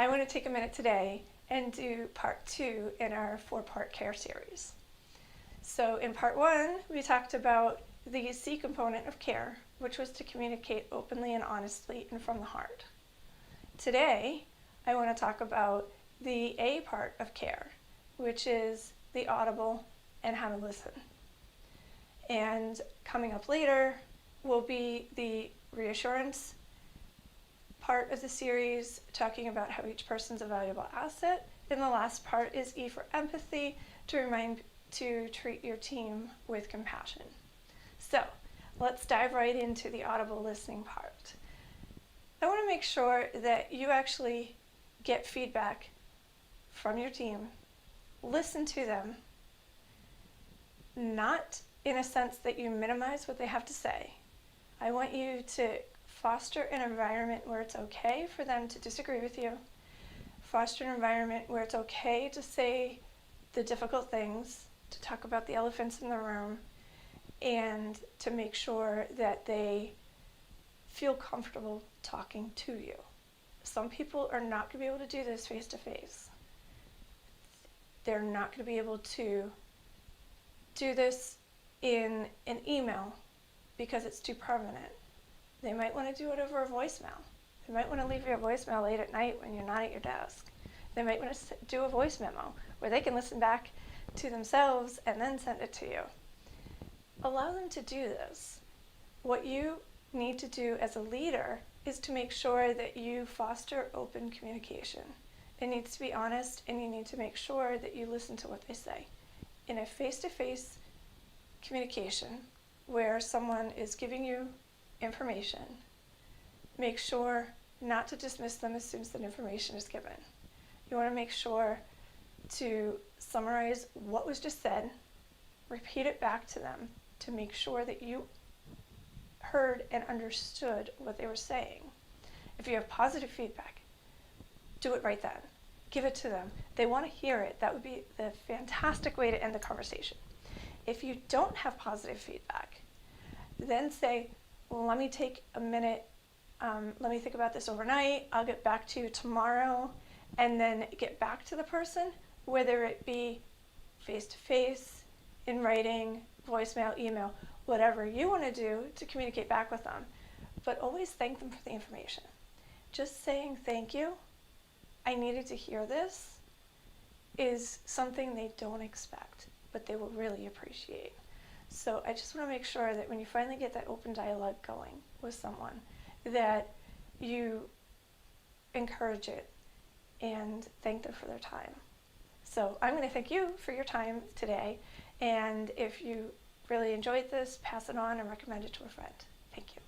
I want to take a minute today and do part 2 in our 4-part CARE series. So in part 1, we talked about the C component of CARE, which was to communicate openly and honestly and from the heart. Today, I want to talk about the A part of CARE, which is the audible and how to listen. And coming up later will be the reassurance part of the series, talking about how each person's a valuable asset. And the last part is E for empathy, to remind to treat your team with compassion. So let's dive right into the audible listening part. I want to make sure that you actually get feedback from your team, listen to them, not in a sense that you minimize what they have to say. I want you to foster an environment where it's okay for them to disagree with you, foster an environment where it's okay to say the difficult things, to talk about the elephants in the room, and to make sure that they feel comfortable talking to you. Some people are not going to be able to do this face to face. They're not going to be able to do this in an email because it's too permanent. They might want to do it over a voicemail. They might want to leave you a voicemail late at night when you're not at your desk. They might want to do a voice memo where they can listen back to themselves and then send it to you. Allow them to do this. What you need to do as a leader is to make sure that you foster open communication. It needs to be honest, and you need to make sure that you listen to what they say. In a face-to-face communication where someone is giving you information, make sure not to dismiss them as soon as that information is given. You want to make sure to summarize what was just said, repeat it back to them to make sure that you heard and understood what they were saying. If you have positive feedback, do it right then. Give it to them. They want to hear it. That would be the fantastic way to end the conversation. If you don't have positive feedback, then say, well, let me take a minute, let me think about this overnight, I'll get back to you tomorrow, and then get back to the person, whether it be face-to-face, in writing, voicemail, email, whatever you want to do to communicate back with them. But always thank them for the information. Just saying thank you, I needed to hear this, is something they don't expect, but they will really appreciate. So I just want to make sure that when you finally get that open dialogue going with someone, that you encourage it and thank them for their time. So I'm going to thank you for your time today, and if you really enjoyed this, pass it on and recommend it to a friend. Thank you.